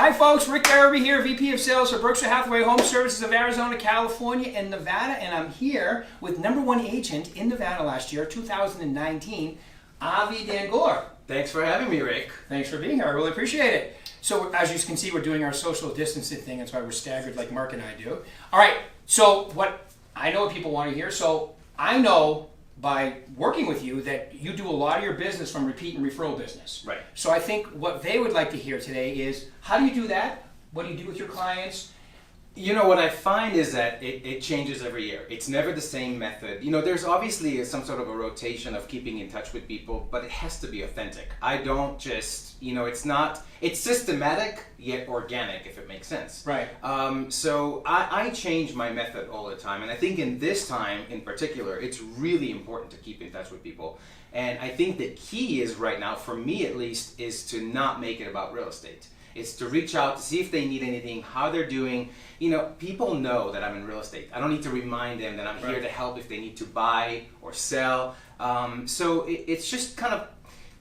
Hi folks, Rick Berube here, VP of Sales for Berkshire Hathaway Home Services of Arizona, California, and Nevada, and I'm here with #1 agent in Nevada last year, 2019, Avi Dan Goor. Thanks for having me, Rick. Thanks for being here, I really appreciate it. So as you can see, we're doing our social distancing thing, that's why we're staggered like Mark and I do. All right, so I know what people want to hear, so I know by working with you that you do a lot of your business from repeat and referral business. Right. So I think what they would like to hear today is, how do you do that? What do you do with your clients? You know, what I find is that it changes every year. It's never the same method. You know, there's obviously some sort of a rotation of keeping in touch with people, but it has to be authentic. I don't just, it's systematic yet organic, if it makes sense. Right. So I change my method all the time. And I think in this time in particular, it's really important to keep in touch with people. And I think the key is right now, for me at least, is to not make it about real estate. It's to reach out to see if they need anything, how they're doing. You know, people know that I'm in real estate. I don't need to remind them that I'm here to help if they need to buy or sell. So it's just kind of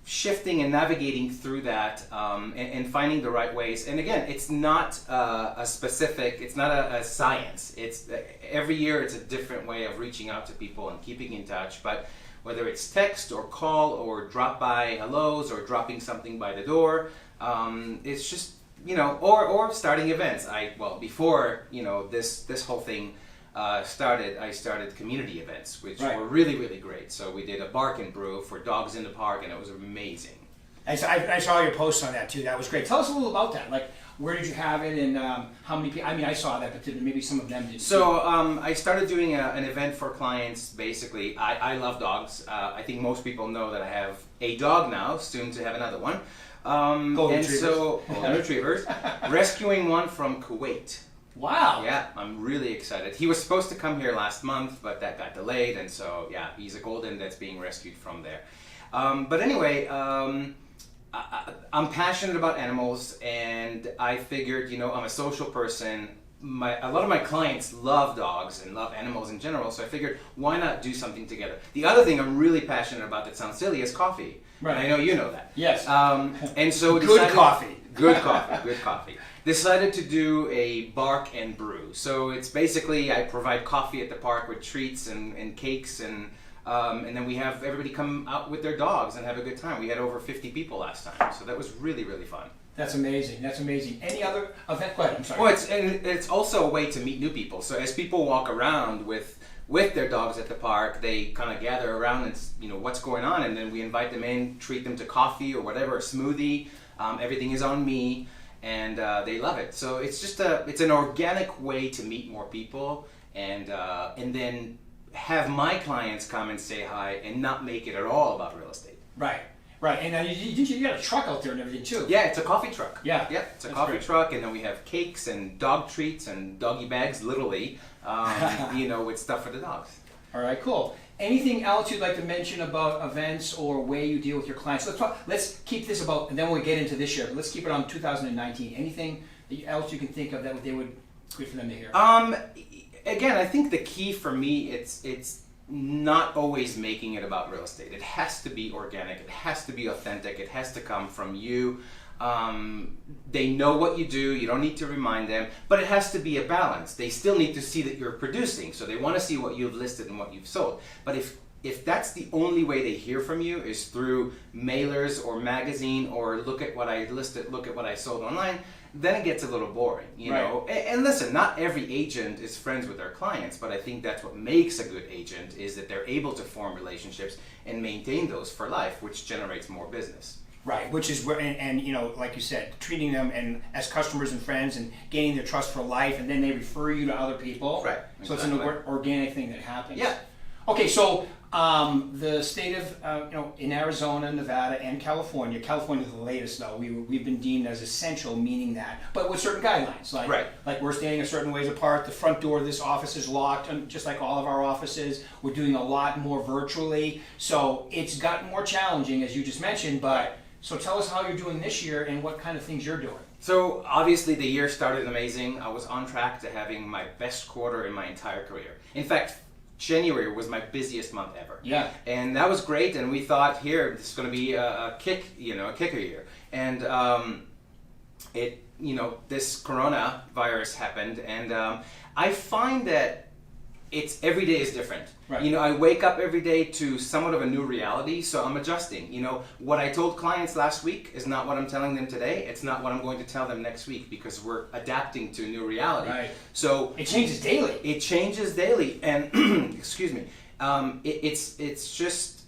shifting and navigating through that and finding the right ways. And again, it's not it's not a science. It's every year it's a different way of reaching out to people and keeping in touch. But whether it's text or call or drop by hellos or dropping something by the door, it's just, or starting events. Before, this whole thing started, I started community events, which were really, really great. So we did a bark and brew for dogs in the park, and it was amazing. I saw your posts on that too. That was great. Tell us a little about that. Like, where did you have it, and how many people? I mean, I saw that, but maybe some of them didn't. So I started doing an event for clients. Basically, I love dogs. I think most people know that I have a dog now, soon to have another one. Golden Retrievers. Rescuing one from Kuwait. Wow. Yeah, I'm really excited. He was supposed to come here last month, but that got delayed, and so yeah, he's a golden that's being rescued from there. But anyway, I'm passionate about animals, and I figured, I'm a social person. A lot of my clients love dogs and love animals in general, so I figured, why not do something together? The other thing I'm really passionate about that sounds silly is coffee. Right. And I know you know that. Yes. And so Good coffee. Good coffee. Decided to do a bark and brew. So it's basically, I provide coffee at the park with treats and cakes, and then we have everybody come out with their dogs and have a good time. We had over 50 people last time, so that was really, really fun. That's amazing. That's amazing. Any other event? Go ahead. I'm sorry. Well, it's also a way to meet new people. So as people walk around with their dogs at the park, they kind of gather around and what's going on, and then we invite them in, treat them to coffee or whatever, a smoothie. Everything is on me, and they love it. So it's just it's an organic way to meet more people, and then have my clients come and say hi and not make it at all about real estate. Right. Right, and you got a truck out there and everything too. Yeah, it's a coffee truck. Yeah, it's a coffee truck, and then we have cakes and dog treats and doggy bags, literally, with stuff for the dogs. All right, cool. Anything else you'd like to mention about events or way you deal with your clients? Let's keep this about, and then we'll get into this year. But let's keep it on 2019. Anything else you can think of that they would good for them to hear? Again, I think the key for me, it's not always making it about real estate. It has to be organic. It has to be authentic. It has to come from you. They know what you do. You don't need to remind them, but it has to be a balance. They still need to see that you're producing, so they want to see what you've listed and what you've sold. But if that's the only way they hear from you is through mailers or magazine or look at what I listed, look at what I sold online, then it gets a little boring, you know. And listen, not every agent is friends with their clients, but I think that's what makes a good agent, is that they're able to form relationships and maintain those for life, which generates more business. Right, which is where, and like you said, treating them and as customers and friends and gaining their trust for life, and then they refer you to other people. Right. So it's an organic thing that happens. Yeah. Okay, so the state of in Arizona, Nevada, and California. California is the latest though. We've been deemed as essential, meaning that, but with certain guidelines, like we're standing a certain ways apart. The front door of this office is locked, and just like all of our offices. We're doing a lot more virtually, so it's gotten more challenging, as you just mentioned. But so tell us how you're doing this year and what kind of things you're doing. So obviously the year started amazing. I was on track to having my best quarter in my entire career. In fact, January was my busiest month ever. Yeah. And that was great, and we thought, here, this is going to be a kicker year. And it this coronavirus happened, and I find that it's every day is different. Right. I wake up every day to somewhat of a new reality, so I'm adjusting. What I told clients last week is not what I'm telling them today. It's not what I'm going to tell them next week, because we're adapting to a new reality. Right. So it changes daily. It changes daily, and excuse me. It's just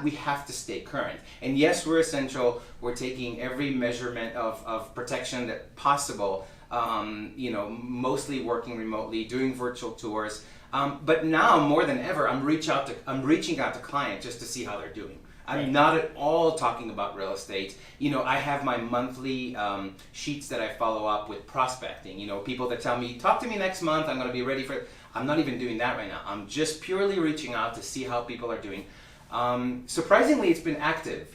we have to stay current. And yes, we're essential. We're taking every measurement of protection that possible. Mostly working remotely, doing virtual tours. But now more than ever, I'm reaching out to clients just to see how they're doing. I'm not at all talking about real estate. I have my monthly sheets that I follow up with prospecting. People that tell me, talk to me next month, I'm going to be ready for it. I'm not even doing that right now. I'm just purely reaching out to see how people are doing. Surprisingly, it's been active.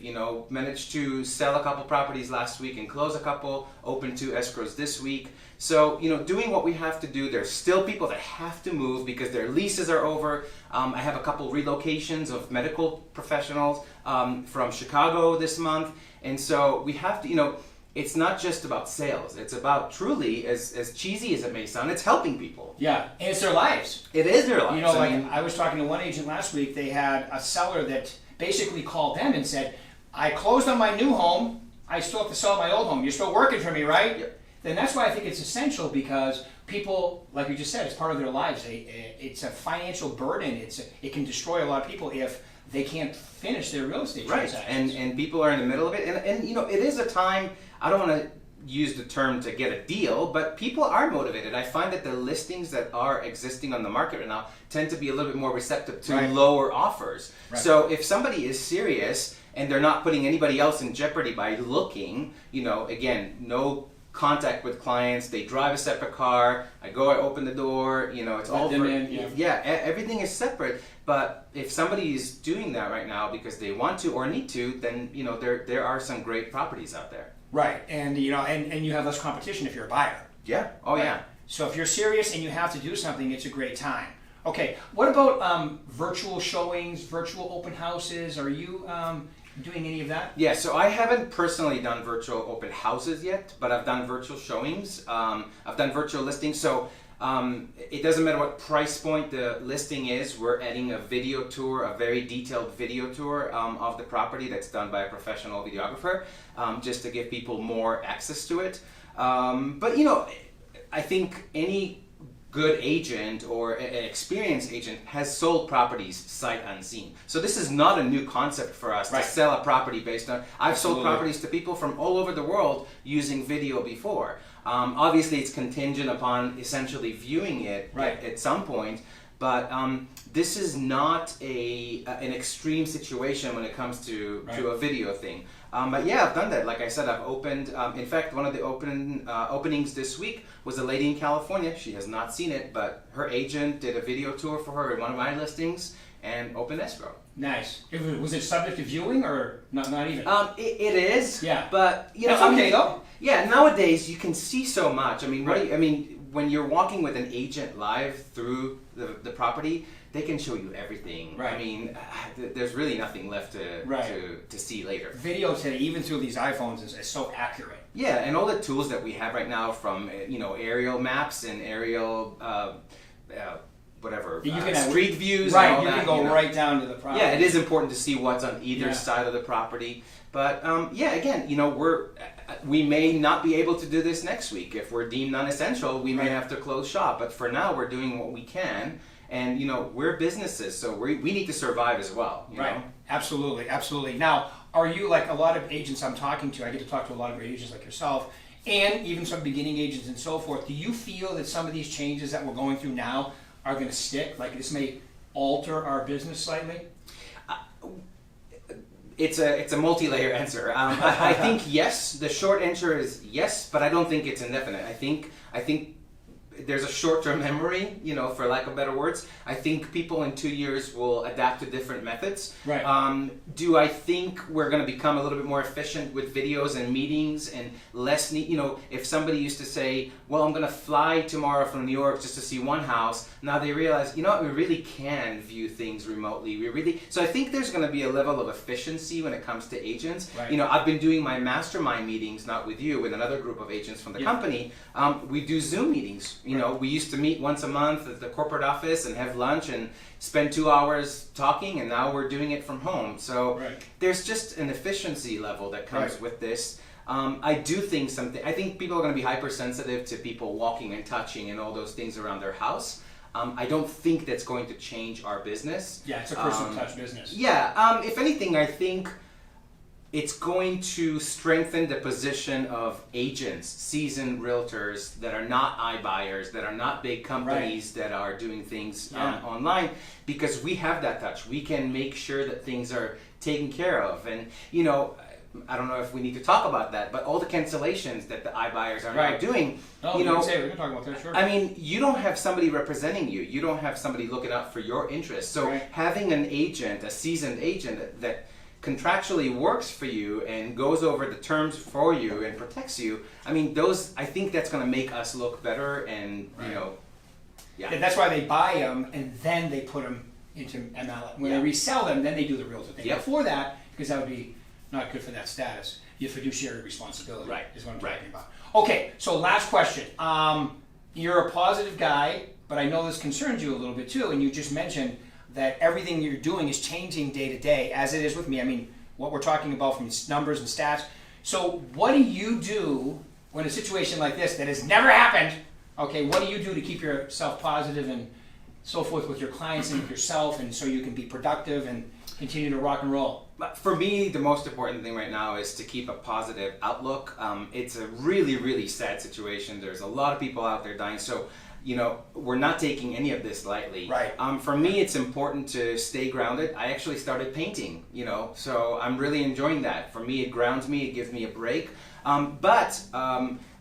Managed to sell a couple properties last week and close a couple, open 2 escrows this week. So, doing what we have to do. There's still people that have to move because their leases are over. I have a couple relocations of medical professionals from Chicago this month. And so we have to, it's not just about sales. It's about truly, as cheesy as it may sound, it's helping people. Yeah, and it's their lives. It is their lives. I was talking to one agent last week. They had a seller that basically called them and said, I closed on my new home. I still have to sell my old home. You're still working for me, right? Yep. Then that's why I think it's essential, because people, like you just said, it's part of their lives. It's a financial burden. It can destroy a lot of people if they can't finish their real estate transactions. And people are in the middle of it. And it is a time, I don't want to use the term to get a deal, but people are motivated. I find that the listings that are existing on the market right now tend to be a little bit more receptive to lower offers. Right. So if somebody is serious and they're not putting anybody else in jeopardy by looking, again, no contact with clients, they drive a separate car, I open the door, it's all everything is separate. But if somebody is doing that right now because they want to or need to, then there are some great properties out there. Right, and you have less competition if you're a buyer. Yeah. Oh right? yeah. So if you're serious and you have to do something, it's a great time. Okay, what about virtual showings, virtual open houses? Are you doing any of that? Yeah, so I haven't personally done virtual open houses yet, but I've done virtual showings. I've done virtual listings. So it doesn't matter what price point the listing is. We're adding a video tour, a very detailed video tour of the property that's done by a professional videographer, just to give people more access to it. But I think any good agent or an experienced agent has sold properties sight unseen. So this is not a new concept for us to sell a property based on. I've sold properties to people from all over the world using video before. Obviously, it's contingent upon essentially viewing it at some point. But this is not an extreme situation when it comes to a video thing. But yeah, I've done that. Like I said, I've opened. In fact, one of the openings this week was a lady in California. She has not seen it, but her agent did a video tour for her in one of my listings and opened escrow. Nice. Was it subject to viewing or not even? It is. Yeah. But that's okay though. Yeah. Nowadays, you can see so much. I mean, Right. When you're walking with an agent live through the property, they can show you everything. Right. I mean, there's really nothing left to see later. Video today, even through these iPhones, is so accurate. Yeah, and all the tools that we have right now, from aerial maps and aerial street views. Right, and all you that, can go right down to the property. Yeah, it is important to see what's on either side of the property. But again, we may not be able to do this next week. If we're deemed non-essential, we may have to close shop. But for now, we're doing what we can. And, we're businesses, so we need to survive as well. You know? Absolutely, absolutely. Now, are you, like a lot of agents I'm talking to, I get to talk to a lot of great agents like yourself, and even some beginning agents and so forth, do you feel that some of these changes that we're going through now are going to stick? Like this may alter our business slightly? It's a multi-layer answer. I think yes. The short answer is yes, but I don't think it's indefinite. I think there's a short-term memory, you know, for lack of better words. I think people in 2 years will adapt to different methods. Right. Do I think we're going to become a little bit more efficient with videos and meetings and less need, you know, if somebody used to say, well, I'm going to fly tomorrow from New York just to see one house, now they realize, you know what, we really can view things remotely. So I think there's going to be a level of efficiency when it comes to agents. Right. You know, I've been doing my mastermind meetings, not with you, with another group of agents from the company. We do Zoom meetings. You know, we used to meet once a month at the corporate office and have lunch and spend 2 hours talking, and now we're doing it from home. So there's just an efficiency level that comes with this. I do think I think people are going to be hypersensitive to people walking and touching and all those things around their house. I don't think that's going to change our business. Yeah, it's a personal touch business. Yeah, if anything, I think it's going to strengthen the position of agents, seasoned realtors that are not iBuyers, that are not big companies that are doing things online, because we have that touch. We can make sure that things are taken care of. And, you know, I don't know if we need to talk about that, but all the cancellations that the iBuyers are now doing, we can talk about that, sure. I mean, you don't have somebody representing you. You don't have somebody looking out for your interests. So having an agent, a seasoned agent that contractually works for you and goes over the terms for you and protects you, I mean, I think that's going to make us look better, and you know, And that's why they buy them and then they put them into MLS. When they resell them, then they do the realtor thing. Before that, because that would be not good for that status, your fiduciary responsibility is what I'm talking about. Okay, so last question. You're a positive guy, but I know this concerns you a little bit too, and you just mentioned that everything you're doing is changing day to day, as it is with me. I mean, what we're talking about from numbers and stats. So what do you do when a situation like this that has never happened, okay, what do you do to keep yourself positive and so forth with your clients and with yourself, and so you can be productive and continue to rock and roll? For me, the most important thing right now is to keep a positive outlook. It's a really, really sad situation. There's a lot of people out there dying. So, you know, we're not taking any of this lightly. Right. For me, it's important to stay grounded. I actually started painting, you know, so I'm really enjoying that. For me, it grounds me, it gives me a break. But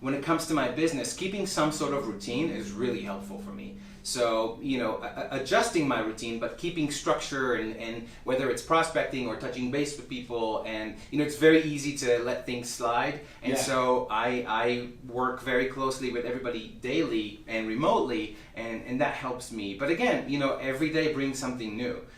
when it comes to my business, keeping some sort of routine is really helpful for me. So, you know, adjusting my routine, but keeping structure, and whether it's prospecting or touching base with people, and, you know, it's very easy to let things slide. And so I work very closely with everybody daily and remotely, and that helps me. But again, you know, every day brings something new.